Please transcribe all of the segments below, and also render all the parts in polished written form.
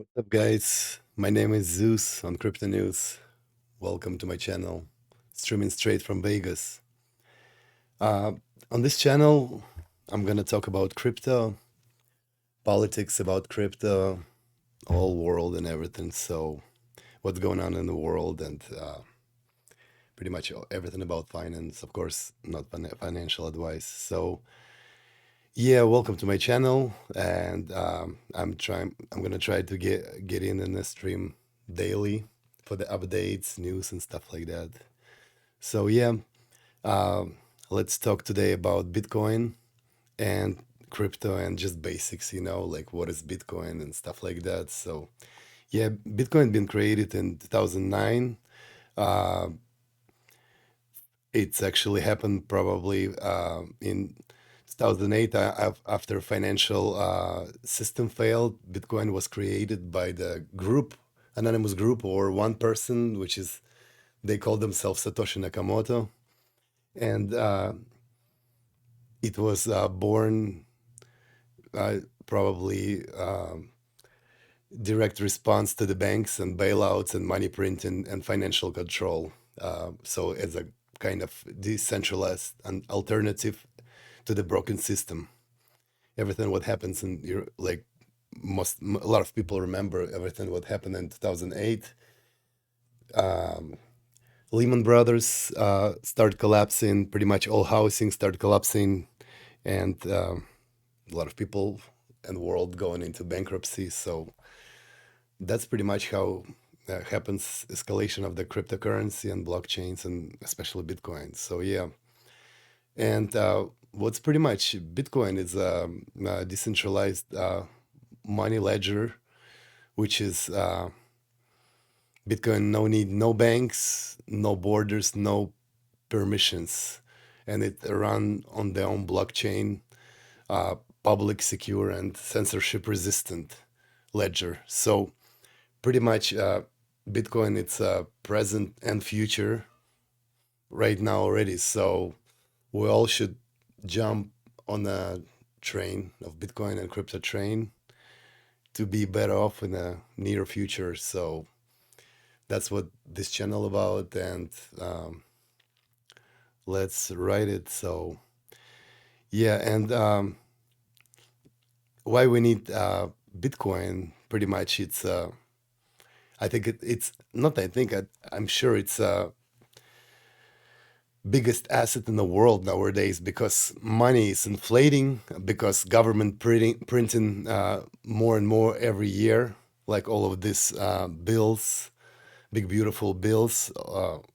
What's up, guys? My name is Zeus on Crypto News. Welcome to my channel, streaming straight from Vegas. Uh, on this channel, I'm gonna talk about crypto, politics about crypto, whole world and everything. So, what's going on in the world and pretty much everything about finance. Of course, not financial advice. So, yeah, welcome to my channel, and I'm trying. I'm gonna try to get in the stream daily for the updates, news, and stuff like that. So yeah, um, let's talk today about Bitcoin and crypto and just basics. Like what is Bitcoin and stuff like that. So yeah, Bitcoin been created in 2009. Uh, it's actually happened probably in 2008 after financial system failed. Bitcoin was created by the group, anonymous group, or one person, which is they call themselves Satoshi Nakamoto, and it was born probably direct response to the banks and bailouts and money printing and financial control. So as a kind of decentralized and alternative to the broken system. Everything what happens in your like a lot of people remember everything what happened in 2008. Um, Lehman Brothers start collapsing. Pretty much all housing start collapsing, and a lot of people and world going into bankruptcy. So that's pretty much how happens escalation of the cryptocurrency and blockchains and especially Bitcoin. So yeah, and what's pretty much Bitcoin is a decentralized money ledger, which is Bitcoin no need no banks, no borders, no permissions, and it run on their own blockchain, uh, public, secure, and censorship resistant ledger. So pretty much Bitcoin it's present and future right now already. So we all should jump on a train of Bitcoin and crypto train to be better off in the near future. So that's what this channel about, and let's write it. So yeah, and why we need Bitcoin? Pretty much, it's I think it's not. I think I'm sure it's biggest asset in the world nowadays because money is inflating because government printing more and more every year, like all of these bills, big beautiful bills,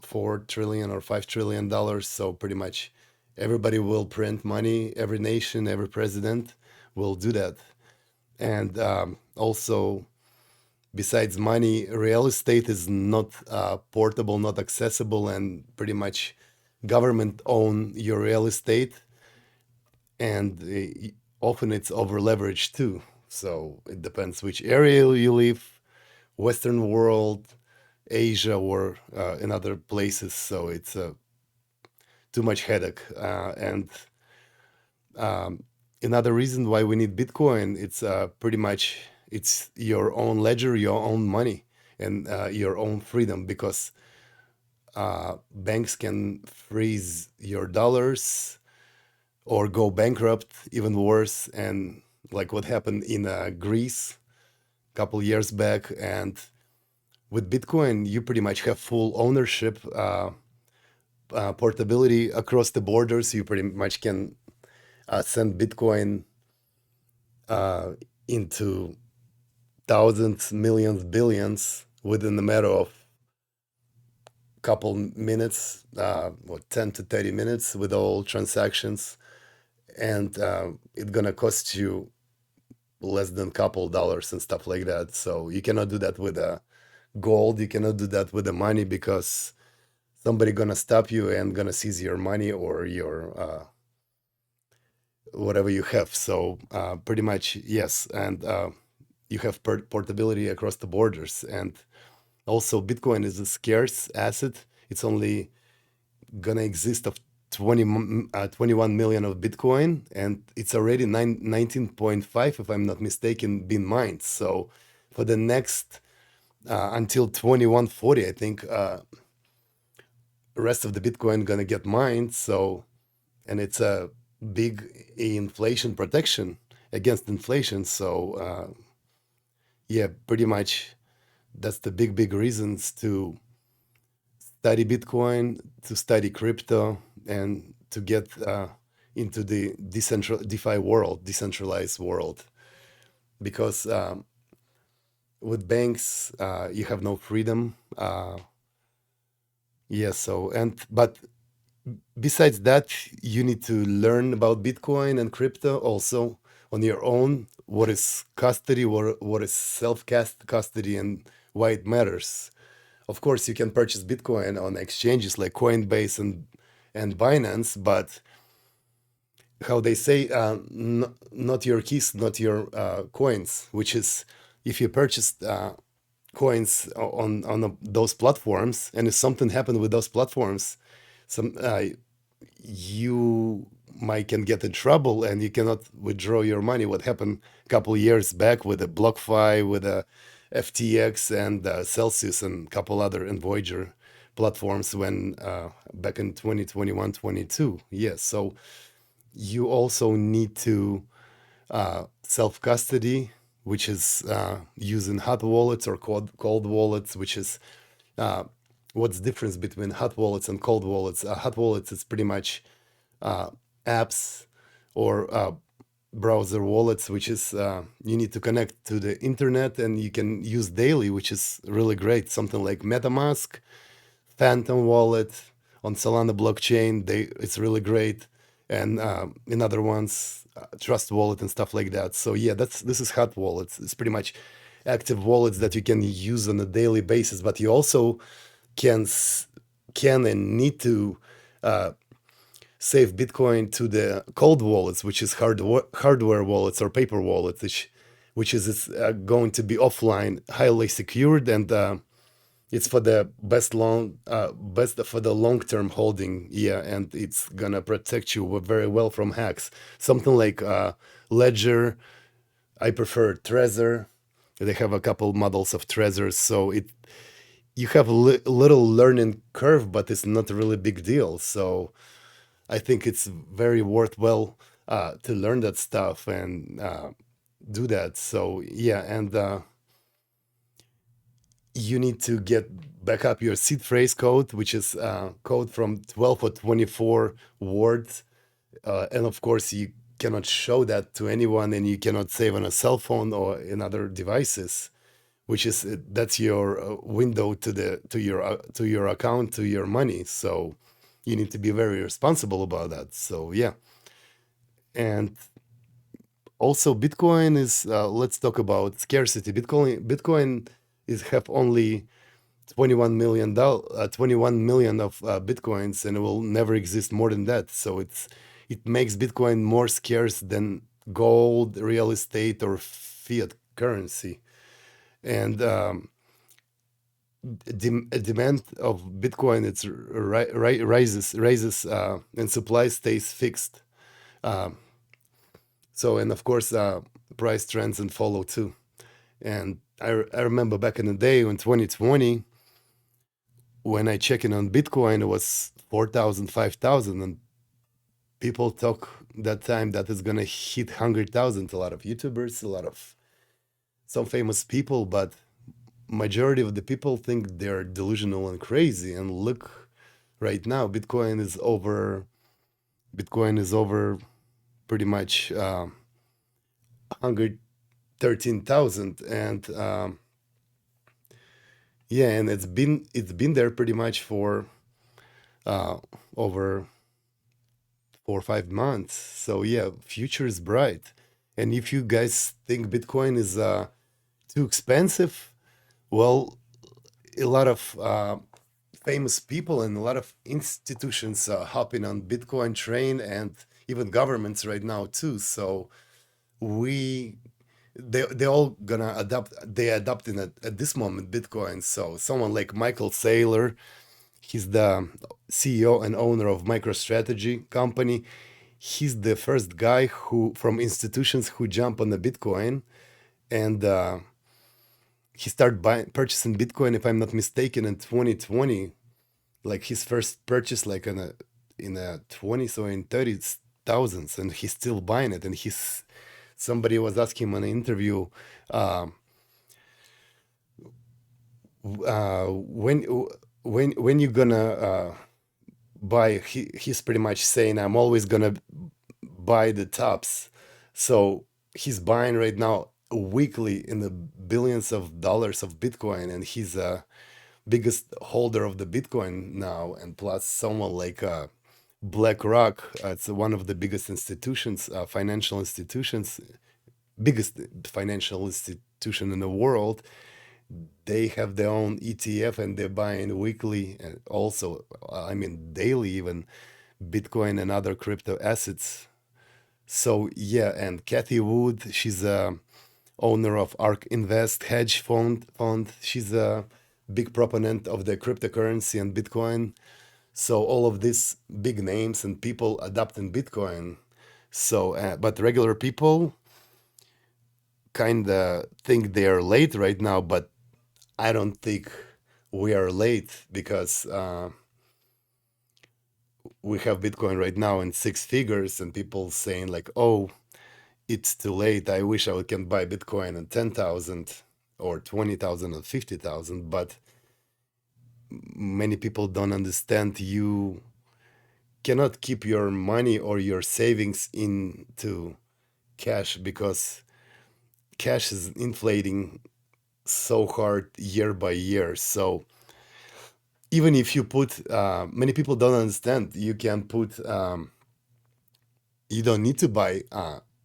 4 trillion or $5 trillion. So pretty much everybody will print money. Every nation, every president will do that. And also, besides money, real estate is not portable, not accessible, and pretty much government own your real estate, and often it's over leveraged too. So it depends which area you live, Western world, Asia, or in other places. So it's too much headache. And another reason why we need Bitcoin, it's pretty much it's your own ledger, your own money, and your own freedom because banks can freeze your dollars or go bankrupt, even worse. And like what happened in Greece a couple years back. And with Bitcoin, you pretty much have full ownership, portability across the borders. You pretty much can send Bitcoin uh, into thousands, millions, billions within a matter of couple minutes, what 10 to 30 minutes with all transactions, and it's gonna cost you less than couple dollars and stuff like that. So you cannot do that with gold. You cannot do that with the money because somebody gonna stop you and gonna seize your money or your whatever you have. So pretty much yes, and you have portability across the borders, and also Bitcoin is a scarce asset. It's only gonna exist of 21 million of Bitcoin, and it's already 19.5, if I'm not mistaken, been mined. So for the next until 2140, I think the rest of the Bitcoin gonna get mined. So, and it's a big inflation protection against inflation. So, yeah, pretty much that's the big reasons to study Bitcoin, to study crypto, and to get into the DeFi world, decentralized world. Because with banks, you have no freedom. Yeah, so but besides that, you need to learn about Bitcoin and crypto also on your own. What is custody? What is self custody, and why it matters. Of course, you can purchase Bitcoin on exchanges like Coinbase and Binance, but how they say, not your keys, not your coins. Which is, if you purchased coins on those platforms, and if something happened with those platforms, some you might can get in trouble and you cannot withdraw your money. What happened a couple years back with the BlockFi, with the FTX and Celsius and a couple other and Voyager platforms when back in 2021, 22. Yes, so you also need to self custody, which is using hot wallets or cold wallets, which is what's the difference between hot wallets and cold wallets. Hot wallets is pretty much apps or browser wallets, which is you need to connect to the internet and you can use daily, which is really great. Something like MetaMask, Phantom Wallet on Solana blockchain. It's really great, and in other ones, Trust Wallet and stuff like that. So yeah, this is hot wallets. It's pretty much active wallets that you can use on a daily basis, but you also can can and need to save Bitcoin to the cold wallets, which is hardware wallets or paper wallets, which is going to be offline, highly secured, and it's for the best for the long term holding. Yeah, and it's gonna protect you very well from hacks. Something like Ledger. I prefer Trezor. They have a couple models of Trezors, so you have a little learning curve, but it's not a really big deal. So I think it's very worthwhile to learn that stuff and do that. So yeah, and you need to get back up your seed phrase code, which is code from 12 or 24 words, and of course you cannot show that to anyone, and you cannot save on a cell phone or in other devices. Which is that's your window to the to your account, to your money. So you need to be very responsible about that. So yeah, and also Bitcoin is let's talk about scarcity. Bitcoin is have only 21 million of Bitcoins, and it will never exist more than that. So it makes Bitcoin more scarce than gold, real estate, or fiat currency. And demand of Bitcoin it's rises and supply stays fixed. Um, so and of course price trends and follow too. And I remember back in the day in 2020 when I check in on Bitcoin, it was 4,000, 5,000, and people talk that time that it's gonna hit 100,000. A lot of YouTubers, a lot of some famous people, but majority of the people think they're delusional and crazy. And look, right now, Bitcoin is over pretty much 113,000, and yeah, and it's been there pretty much for uh, over 4 or 5 months. So yeah, future is bright. And if you guys think Bitcoin is too expensive, well, a lot of famous people and a lot of institutions hopping on Bitcoin train, and even governments right now too. So we they all gonna adapt. They adopting at this moment Bitcoin. So someone like Michael Saylor, he's the CEO and owner of MicroStrategy company. He's the first guy who from institutions who jump on the Bitcoin, and he started buying purchasing Bitcoin, if I'm not mistaken, in 2020. Like his first purchase, like in a 20s or in 30s thousands, and he's still buying it. And he's somebody was asking him in an interview, uh, when you gonna buy. He's pretty much saying, I'm always gonna buy the tops. So he's buying right now weekly in the billions of dollars of Bitcoin, and he's a biggest holder of the Bitcoin now. And plus, someone like BlackRock, it's one of the biggest institutions, financial institutions, biggest financial institution in the world. They have their own ETF, and they're buying weekly and also, I mean, daily even, Bitcoin and other crypto assets. So yeah, and Kathy Wood, she's a owner of ARK Invest hedge fund. She's a big proponent of the cryptocurrency and Bitcoin. So all of these big names and people adopting Bitcoin. So, but regular people kind of think they are late right now, but I don't think we are late because we have Bitcoin right now in six figures, and people saying like, "Oh, it's too late. I wish I can buy Bitcoin at 10,000 or 20,000 or 50,000." But many people don't understand you cannot keep your money or your savings into cash, because cash is inflating so hard year by year. So even if you put, many people don't understand, you can put, you don't need to buy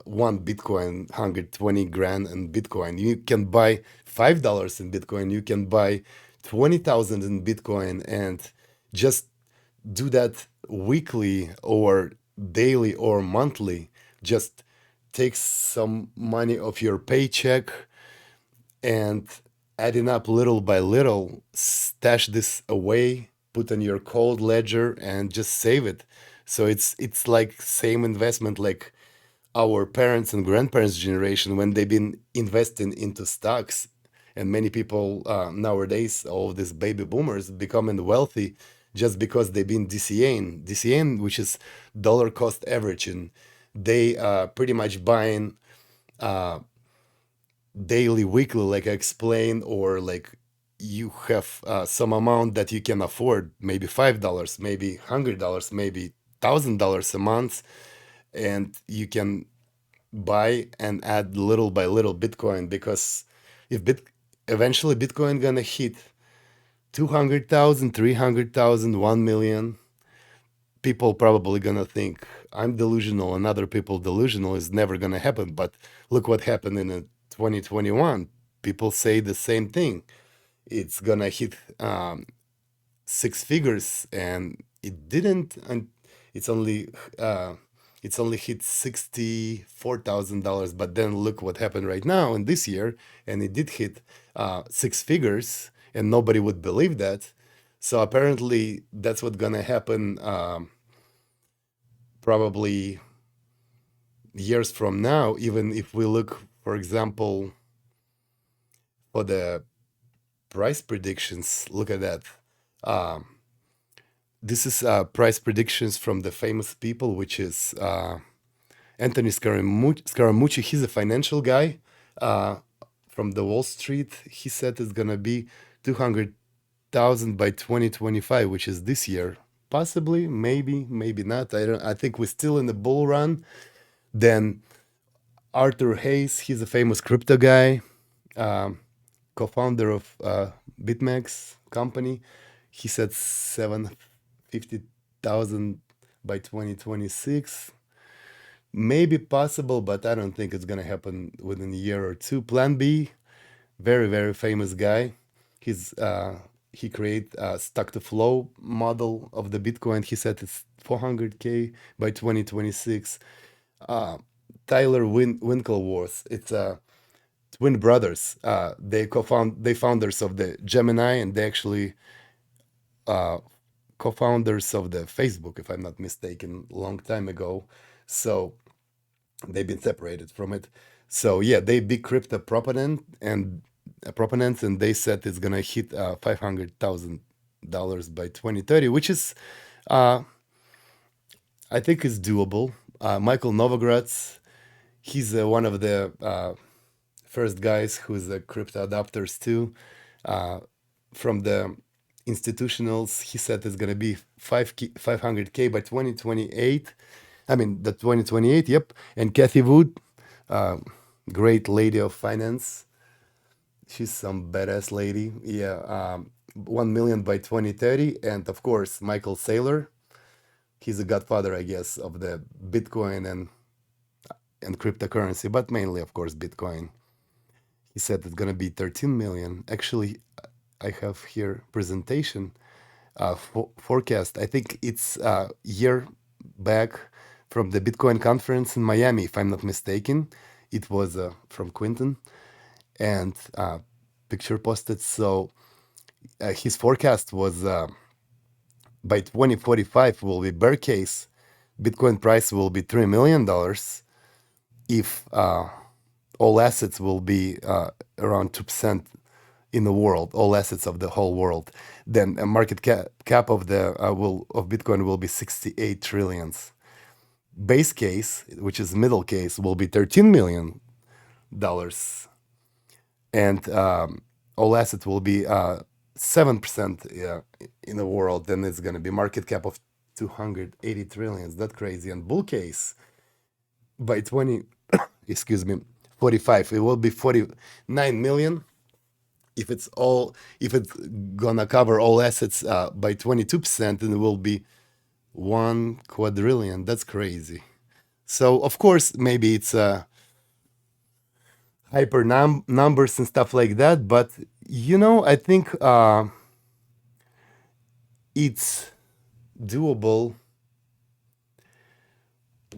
one Bitcoin, 120 grand in Bitcoin. You can buy $5 in Bitcoin. You can buy 20,000 in Bitcoin, and just do that weekly or daily or monthly. Just take some money of your paycheck and adding up little by little, stash this away, put on your cold ledger, and just save it. So it's like same investment like our parents and grandparents generation when they've been investing into stocks. And many people nowadays, all of these baby boomers, becoming wealthy just because they've been DCAing, which is dollar cost averaging. They pretty much buying daily, weekly, like I explained, or like you have some amount that you can afford, maybe $5, maybe $100, maybe $1,000 a month, and you can buy and add little by little Bitcoin. Because if eventually Bitcoin gonna hit 200,000, 300,000, 1 million, people probably gonna think I'm delusional and other people delusional, is never gonna happen. But look what happened in 2021. People say the same thing. It's gonna hit six figures, and it didn't. And it's only uh, it's only hit $64,000. But then look what happened right now in this year, and it did hit six figures, and nobody would believe that. So apparently, that's what's gonna happen. Probably years from now, even if we look, for example, for the price predictions, look at that. Um, this is price predictions from the famous people, which is Anthony Scaramucci. He's a financial guy uh, from the Wall Street. He said it's gonna be 200,000 by 2025, which is this year. Possibly, maybe, maybe not. I don't. I think we're still in the bull run. Then Arthur Hayes, he's a famous crypto guy, um, co-founder of BitMEX company. He said 750,000 by 2026. Maybe possible, but I don't think it's gonna happen within a year or two. Plan B, very very famous guy. He's he create a stock to flow model of the Bitcoin. He said it's 400K by 2026. Uh, Tyler Winkleworth, it's twin brothers. They founders of the Gemini, and they actually uh, co-founders of the Facebook, if I'm not mistaken, long time ago. So they've been separated from it. So yeah, they big crypto proponent, and proponents, and they said it's gonna hit $500,000 by 2030, which is, uh, I think, is doable. Michael Novogratz, he's one of the first guys who's a crypto adopters too. Uh, from the institutionals, he said it's gonna be 500K by 2028. I mean, the 2028, yep. And Kathy Wood, uh, great lady of finance. She's some badass lady. Yeah, 1 million by 2030. And of course, Michael Saylor. He's the godfather, I guess, of the Bitcoin and cryptocurrency, but mainly, of course, Bitcoin. He said it's gonna be 13 million. Actually, I have here presentation forecast. I think it's a year back from the Bitcoin conference in Miami, if I'm not mistaken. It was from Quinton and picture posted. So his forecast was by 2045 will be bear case. Bitcoin price will be $3 million if all assets will be around 2% in the world, all assets of the whole world. Then a market cap of the of Bitcoin will be 68 trillions. Base case, which is middle case, will be $13 million, and all assets will be 7% in the world. Then it's going to be market cap of 280 trillions. That's crazy. And bull case by 20, excuse me, 45, it will be 49 million. If it's gonna cover all assets by 22%, then it will be 1 quadrillion. That's crazy. So of course, maybe it's hyper numbers and stuff like that, but I think it's doable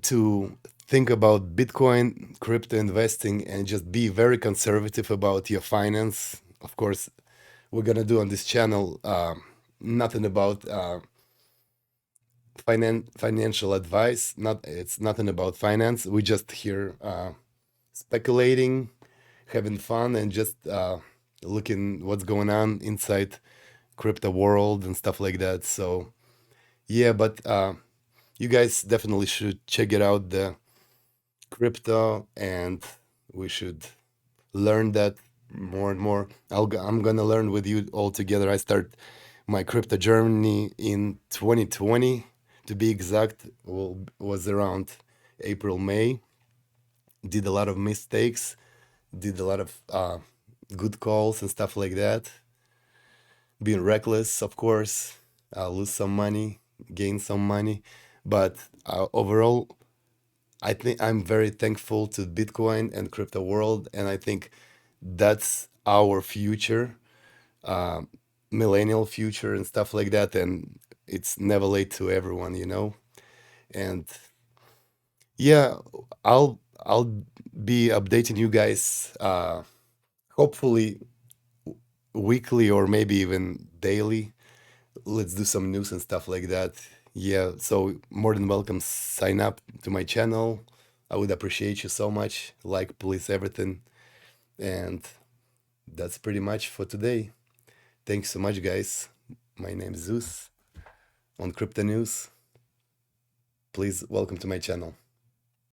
to think about Bitcoin, crypto investing, and just be very conservative about your finance. Of course, we're gonna do on this channel nothing about financial advice. It's nothing about finance. We just here speculating, having fun, and just looking what's going on inside crypto world and stuff like that. So yeah, but you guys definitely should check it out, the crypto, and we should learn that more and more. I'm gonna learn with you all together. I start my crypto journey in 2020, to be exact. Was around April, May. Did a lot of mistakes, did a lot of good calls and stuff like that. Being reckless, of course. Lose some money, gain some money, but overall, I think I'm very thankful to Bitcoin and crypto world, and I think that's our future, uh, millennial future and stuff like that. And it's never late to everyone. And yeah, I'll be updating you guys, hopefully weekly or maybe even daily. Let's do some news and stuff like that. Yeah, so more than welcome. Sign up to my channel. I would appreciate you so much. Like, please, everything. And that's pretty much for today. Thanks so much, guys. My name is Zeus on Crypto News. Please welcome to my channel.